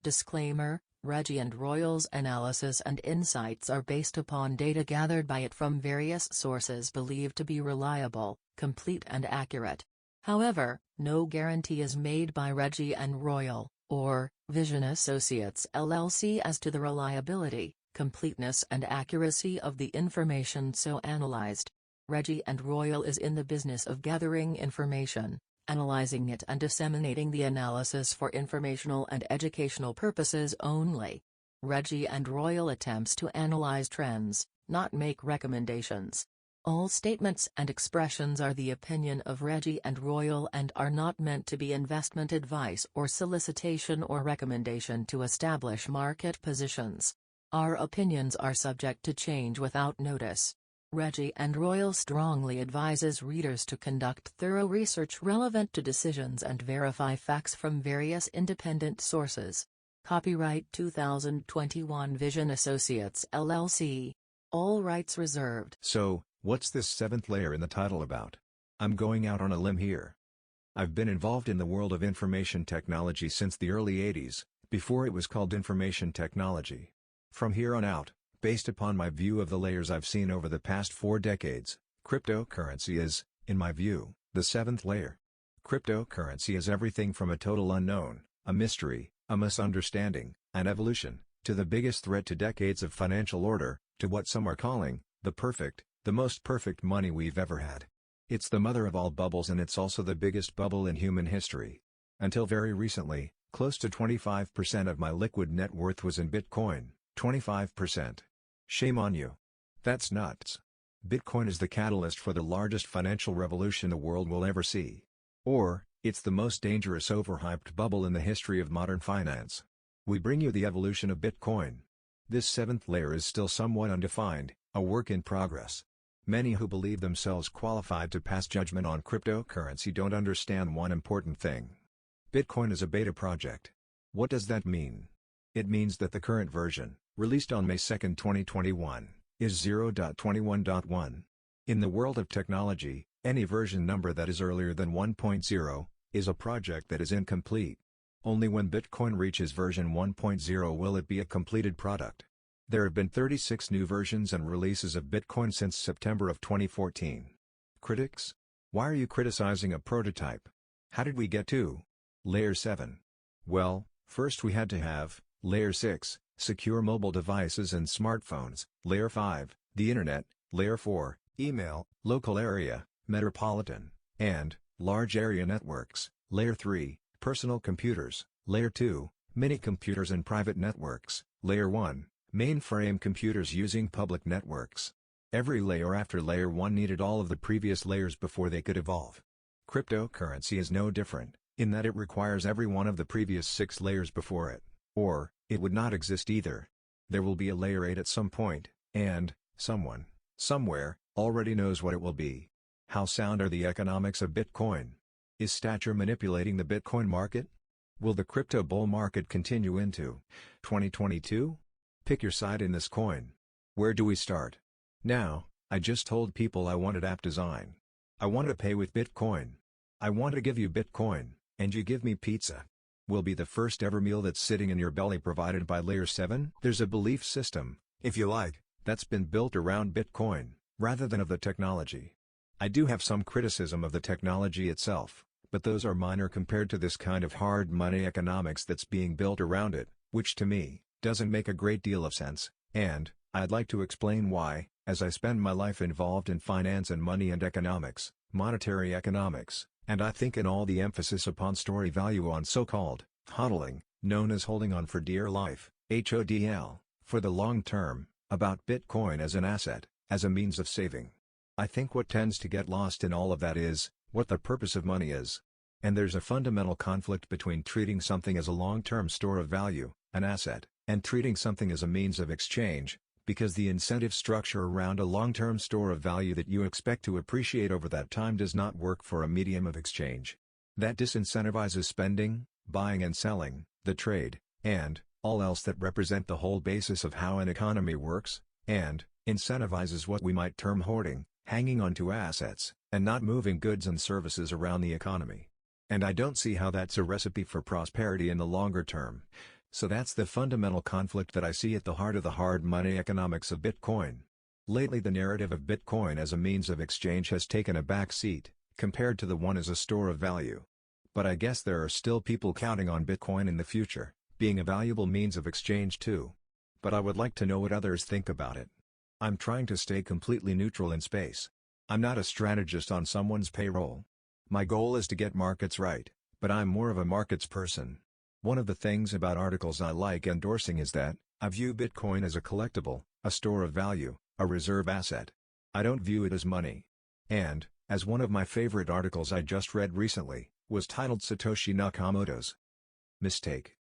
Disclaimer: Reggie and Royal's analysis and insights are based upon data gathered by it from various sources believed to be reliable, complete and accurate. However, no guarantee is made by Reggie and Royal, or Vision Associates LLC as to the reliability, completeness and accuracy of the information so analyzed. Reggie and Royal is in the business of gathering information, analyzing it and disseminating the analysis for informational and educational purposes only. Reggie and Royal attempts to analyze trends, not make recommendations. All statements and expressions are the opinion of Reggie and Royal and are not meant to be investment advice or solicitation or recommendation to establish market positions. Our opinions are subject to change without notice. Reggie and Royal strongly advises readers to conduct thorough research relevant to decisions and verify facts from various independent sources. Copyright 2021 Vision Associates LLC. All rights reserved. So, what's this seventh layer in the title about? I'm going out on a limb here. I've been involved in the world of information technology since the early 80s, before it was called information technology. From here on out, based upon my view of the layers I've seen over the past 4 decades, cryptocurrency is, in my view, the seventh layer. Cryptocurrency is everything from a total unknown, a mystery, a misunderstanding, an evolution, to the biggest threat to decades of financial order, to what some are calling, the most perfect money we've ever had. It's the mother of all bubbles and it's also the biggest bubble in human history. Until very recently, close to 25% of my liquid net worth was in Bitcoin, 25%. Shame on you. That's nuts. Bitcoin is the catalyst for the largest financial revolution the world will ever see. Or, it's the most dangerous overhyped bubble in the history of modern finance. We bring you the evolution of Bitcoin. This seventh layer is still somewhat undefined, a work in progress. Many who believe themselves qualified to pass judgment on cryptocurrency don't understand one important thing. Bitcoin is a beta project. What does that mean? It means that the current version, released on May 2, 2021, is 0.21.1. In the world of technology, any version number that is earlier than 1.0 is a project that is incomplete. Only when Bitcoin reaches version 1.0 will it be a completed product. There have been 36 new versions and releases of Bitcoin since September of 2014. Critics? Why are you criticizing a prototype? How did we get to Layer 7? Well, first we had to have Layer 6, secure mobile devices and smartphones, Layer 5, the Internet, Layer 4, email, local area, metropolitan, and large area networks, Layer 3, personal computers, Layer 2, mini-computers and private networks, Layer 1, mainframe computers using public networks. Every layer after Layer 1 needed all of the previous layers before they could evolve. Cryptocurrency is no different, in that it requires every one of the previous 6 layers before it, or it would not exist either. There will be a Layer 8 at some point, and someone, somewhere, already knows what it will be. How sound are the economics of Bitcoin? Is stature manipulating the Bitcoin market? Will the crypto bull market continue into 2022? Pick your side in this coin. Where do we start? Now, I just told people I wanted app design. I want to pay with Bitcoin. I want to give you Bitcoin, and you give me pizza. Will be the first ever meal that's sitting in your belly provided by Layer 7? There's a belief system, if you like, that's been built around Bitcoin, rather than of the technology. I do have some criticism of the technology itself, but those are minor compared to this kind of hard money economics that's being built around it, which to me, doesn't make a great deal of sense, and I'd like to explain why, as I spend my life involved in finance and money and economics, monetary economics, and I think in all the emphasis upon story value on so-called hodling, known as holding on for dear life, HODL, for the long term, about Bitcoin as an asset, as a means of saving. I think what tends to get lost in all of that is what the purpose of money is. And there's a fundamental conflict between treating something as a long-term store of value, an asset, and treating something as a means of exchange, because the incentive structure around a long-term store of value that you expect to appreciate over that time does not work for a medium of exchange. That disincentivizes spending, buying and selling, the trade, and all else that represent the whole basis of how an economy works, and incentivizes what we might term hoarding, hanging on to assets, and not moving goods and services around the economy. And I don't see how that's a recipe for prosperity in the longer term. So that's the fundamental conflict that I see at the heart of the hard money economics of Bitcoin. Lately the narrative of Bitcoin as a means of exchange has taken a back seat, compared to the one as a store of value. But I guess there are still people counting on Bitcoin in the future, being a valuable means of exchange too. But I would like to know what others think about it. I'm trying to stay completely neutral in space. I'm not a strategist on someone's payroll. My goal is to get markets right, but I'm more of a markets person. One of the things about articles I like endorsing is that I view Bitcoin as a collectible, a store of value, a reserve asset. I don't view it as money. And, as one of my favorite articles I just read recently, was titled Satoshi Nakamoto's Mistake.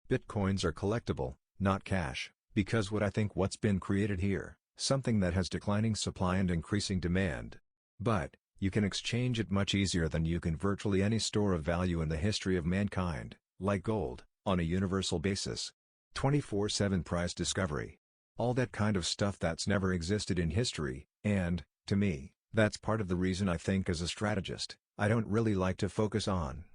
Bitcoins are collectible, not cash, because what's been created here, something that has declining supply and increasing demand. But, you can exchange it much easier than you can virtually any store of value in the history of mankind, like gold, on a universal basis. 24/7 price discovery. All that kind of stuff that's never existed in history, and, to me, that's part of the reason I think as a strategist, I don't really like to focus on,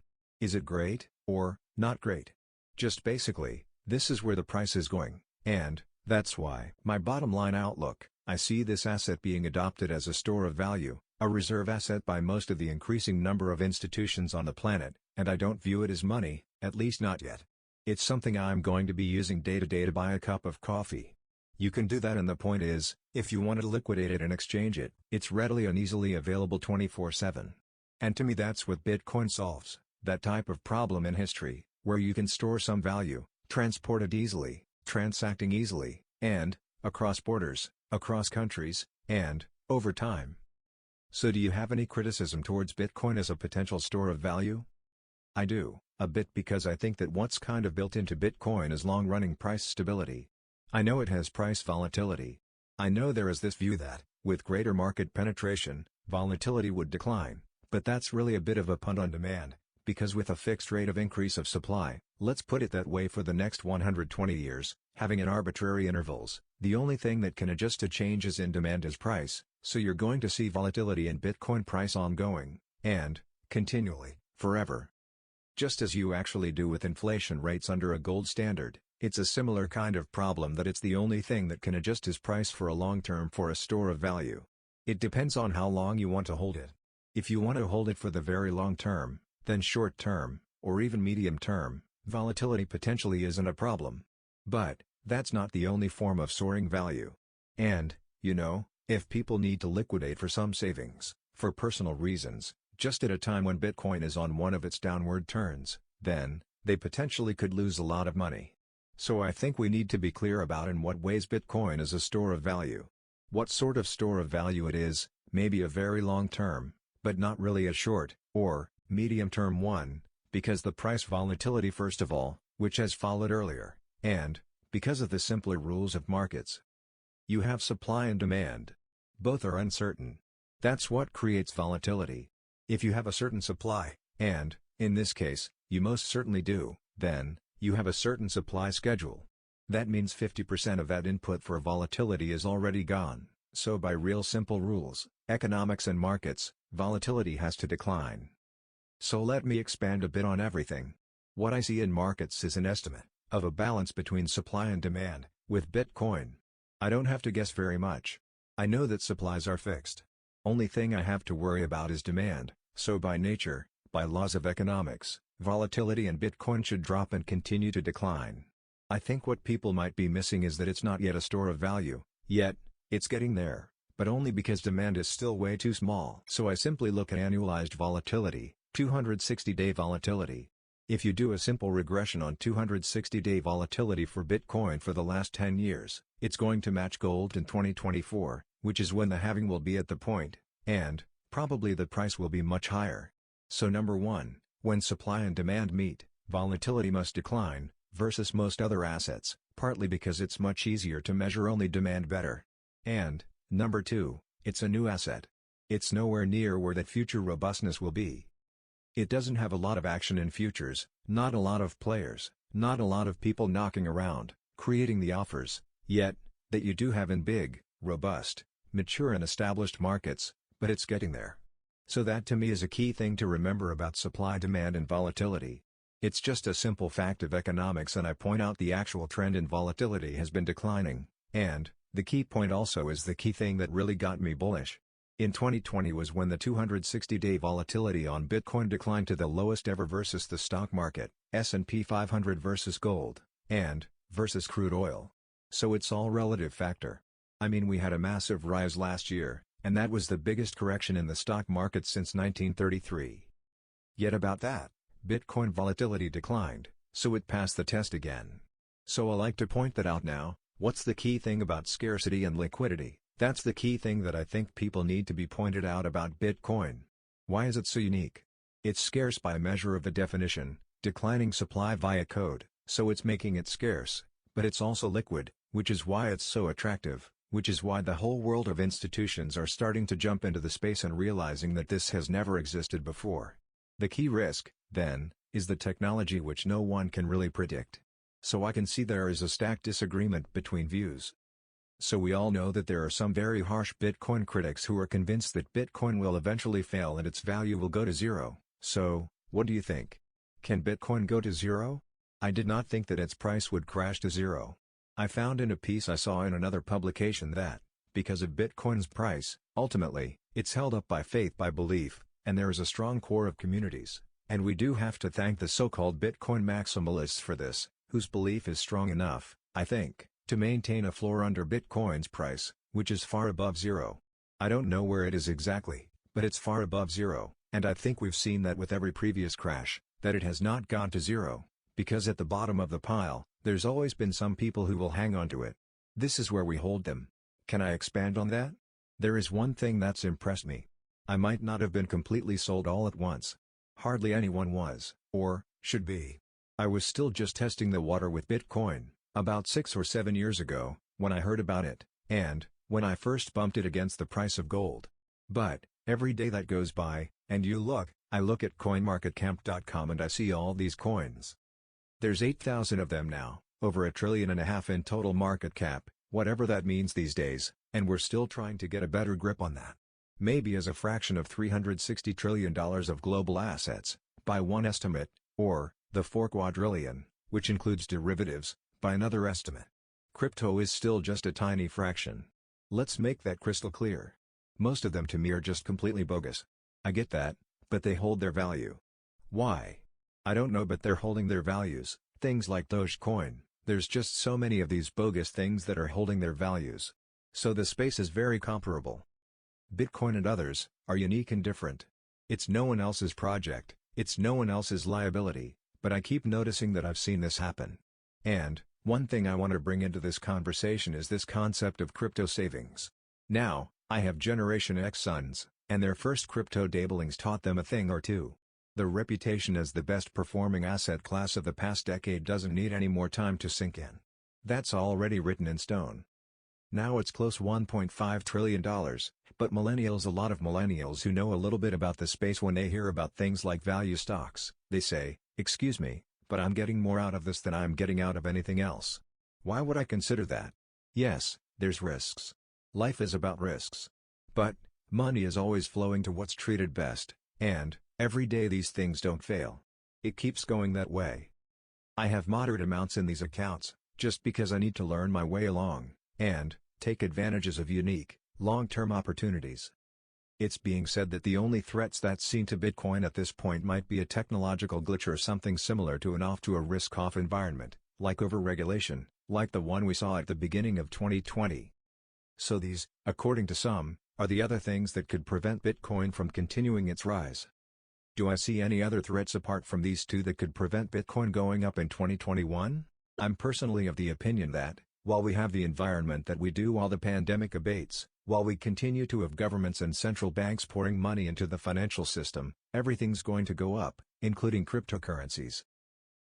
is it great, or, not great? Just basically, this is where the price is going, and, that's why. My bottom line outlook, I see this asset being adopted as a store of value, a reserve asset by most of the increasing number of institutions on the planet, and I don't view it as money, at least not yet. It's something I'm going to be using day to day to buy a cup of coffee. You can do that, and the point is, if you want to liquidate it and exchange it, it's readily and easily available 24/7. And to me that's what Bitcoin solves, that type of problem in history, where you can store some value, transport it easily, transacting easily, and, across borders, across countries, and, over time. So do you have any criticism towards Bitcoin as a potential store of value? I do, a bit, because I think that what's kind of built into Bitcoin is long-running price stability. I know it has price volatility. I know there is this view that, with greater market penetration, volatility would decline, but that's really a bit of a punt on demand, because with a fixed rate of increase of supply, let's put it that way, for the next 120 years, having at arbitrary intervals, the only thing that can adjust to changes in demand is price, so you're going to see volatility in Bitcoin price ongoing, and, continually, forever. Just as you actually do with inflation rates under a gold standard, it's a similar kind of problem, that it's the only thing that can adjust its price for a long term for a store of value. It depends on how long you want to hold it. If you want to hold it for the very long term, then short term, or even medium term, volatility potentially isn't a problem. But, that's not the only form of soaring value. And, if people need to liquidate for some savings, for personal reasons, just at a time when Bitcoin is on one of its downward turns, then, they potentially could lose a lot of money. So I think we need to be clear about in what ways Bitcoin is a store of value. What sort of store of value it is, maybe a very long term, but not really a short, or, medium term one, because the price volatility first of all, which has followed earlier, and, because of the simpler rules of markets. You have supply and demand. Both are uncertain. That's what creates volatility. If you have a certain supply, and, in this case, you most certainly do, then, you have a certain supply schedule. That means 50% of that input for volatility is already gone, so by real simple rules, economics and markets, volatility has to decline. So let me expand a bit on everything. What I see in markets is an estimate of a balance between supply and demand, with Bitcoin. I don't have to guess very much. I know that supplies are fixed. Only thing I have to worry about is demand, so by nature, by laws of economics, volatility in Bitcoin should drop and continue to decline. I think what people might be missing is that it's not yet a store of value, yet, it's getting there, but only because demand is still way too small. So I simply look at annualized volatility, 260-day volatility. If you do a simple regression on 260-day volatility for Bitcoin for the last 10 years, it's going to match gold in 2024, which is when the halving will be at the point, and, probably the price will be much higher. So number one, when supply and demand meet, volatility must decline, versus most other assets, partly because it's much easier to measure only demand better. And, number two, it's a new asset. It's nowhere near where that future robustness will be. It doesn't have a lot of action in futures, not a lot of players, not a lot of people knocking around, creating the offers, yet, that you do have in big, robust, mature and established markets, but it's getting there. So that to me is a key thing to remember about supply, demand and volatility. It's just a simple fact of economics, and I point out the actual trend in volatility has been declining, and the key point also is the key thing that really got me bullish. In 2020 was when the 260-day volatility on Bitcoin declined to the lowest ever versus the stock market, S&P 500 versus gold, and versus crude oil. So it's all relative factor. I mean, we had a massive rise last year, and that was the biggest correction in the stock market since 1933. Yet about that, Bitcoin volatility declined, so it passed the test again. So I like to point that out now. What's the key thing about scarcity and liquidity? That's the key thing that I think people need to be pointed out about Bitcoin. Why is it so unique? It's scarce by measure of the definition, declining supply via code, so it's making it scarce, but it's also liquid, which is why it's so attractive, which is why the whole world of institutions are starting to jump into the space and realizing that this has never existed before. The key risk, then, is the technology, which no one can really predict. So I can see there is a stacked disagreement between views. So we all know that there are some very harsh Bitcoin critics who are convinced that Bitcoin will eventually fail and its value will go to zero. So, what do you think? Can Bitcoin go to zero? I did not think that its price would crash to zero. I found in a piece I saw in another publication that, because of Bitcoin's price, ultimately, it's held up by faith, by belief, and there is a strong core of communities, and we do have to thank the so-called Bitcoin maximalists for this, whose belief is strong enough, I think, to maintain a floor under Bitcoin's price, which is far above zero. I don't know where it is exactly, but it's far above zero, and I think we've seen that with every previous crash, that it has not gone to zero, because at the bottom of the pile, there's always been some people who will hang on to it. This is where we hold them. Can I expand on that? There is one thing that's impressed me. I might not have been completely sold all at once. Hardly anyone was, or should be. I was still just testing the water with Bitcoin, about 6 or 7 years ago, when I heard about it, and when I first bumped it against the price of gold. But every day that goes by, and I look at coinmarketcap.com and I see all these coins. There's 8,000 of them now, over $1.5 trillion in total market cap, whatever that means these days, and we're still trying to get a better grip on that. Maybe as a fraction of $360 trillion of global assets, by one estimate, or the 4 quadrillion, which includes derivatives, by another estimate. Crypto is still just a tiny fraction. Let's make that crystal clear. Most of them to me are just completely bogus. I get that, but they hold their value. Why? I don't know, but they're holding their values. Things like Dogecoin, there's just so many of these bogus things that are holding their values. So the space is very comparable. Bitcoin and others are unique and different. It's no one else's project, it's no one else's liability, but I keep noticing that I've seen this happen. And one thing I want to bring into this conversation is this concept of crypto savings. Now, I have Generation X sons, and their first crypto dabblings taught them a thing or two. The reputation as the best performing asset class of the past decade doesn't need any more time to sink in. That's already written in stone. Now it's close $1.5 trillion, but a lot of millennials who know a little bit about the space, when they hear about things like value stocks, they say, "Excuse me, but I'm getting more out of this than I'm getting out of anything else." Why would I consider that? Yes, there's risks. Life is about risks. But money is always flowing to what's treated best, and every day these things don't fail. It keeps going that way. I have moderate amounts in these accounts, just because I need to learn my way along, and take advantages of unique, long-term opportunities. It's being said that the only threats that's seen to Bitcoin at this point might be a technological glitch or something similar to a risk-off environment, like overregulation, like the one we saw at the beginning of 2020. So these, according to some, are the other things that could prevent Bitcoin from continuing its rise. Do I see any other threats apart from these two that could prevent Bitcoin going up in 2021? I'm personally of the opinion that, while we have the environment that we do while the pandemic abates, while we continue to have governments and central banks pouring money into the financial system, everything's going to go up, including cryptocurrencies.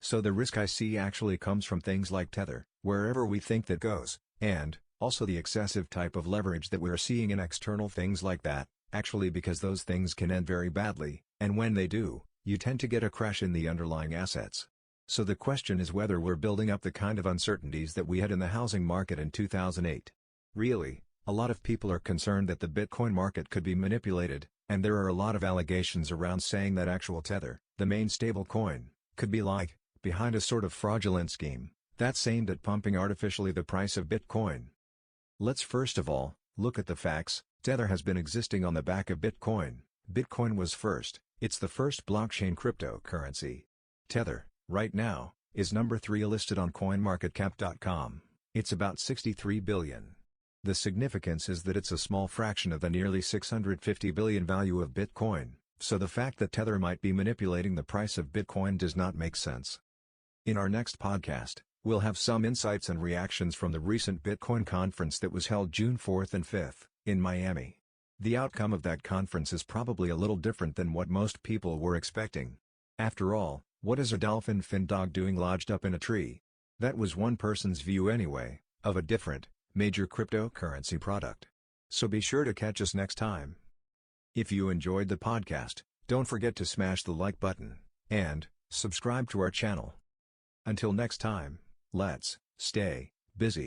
So the risk I see actually comes from things like Tether, wherever we think that goes, and also the excessive type of leverage that we're seeing in external things like that, actually, because those things can end very badly, and when they do, you tend to get a crash in the underlying assets. So the question is whether we're building up the kind of uncertainties that we had in the housing market in 2008. Really, a lot of people are concerned that the Bitcoin market could be manipulated, and there are a lot of allegations around saying that actual Tether, the main stable coin, could be like, behind a sort of fraudulent scheme that's aimed at pumping artificially the price of Bitcoin. Let's first of all, look at the facts. Tether has been existing on the back of Bitcoin. Bitcoin was first, it's the first blockchain cryptocurrency. Tether, right now, is number 3 listed on coinmarketcap.com. It's about 63 billion. The significance is that it's a small fraction of the nearly 650 billion value of Bitcoin, so the fact that Tether might be manipulating the price of Bitcoin does not make sense. In our next podcast, we'll have some insights and reactions from the recent Bitcoin conference that was held June 4th and 5th, in Miami. The outcome of that conference is probably a little different than what most people were expecting. After all, what is a dolphin fin dog doing lodged up in a tree? That was one person's view anyway, of a different, major cryptocurrency product. So be sure to catch us next time. If you enjoyed the podcast, don't forget to smash the like button, and subscribe to our channel. Until next time, let's stay busy.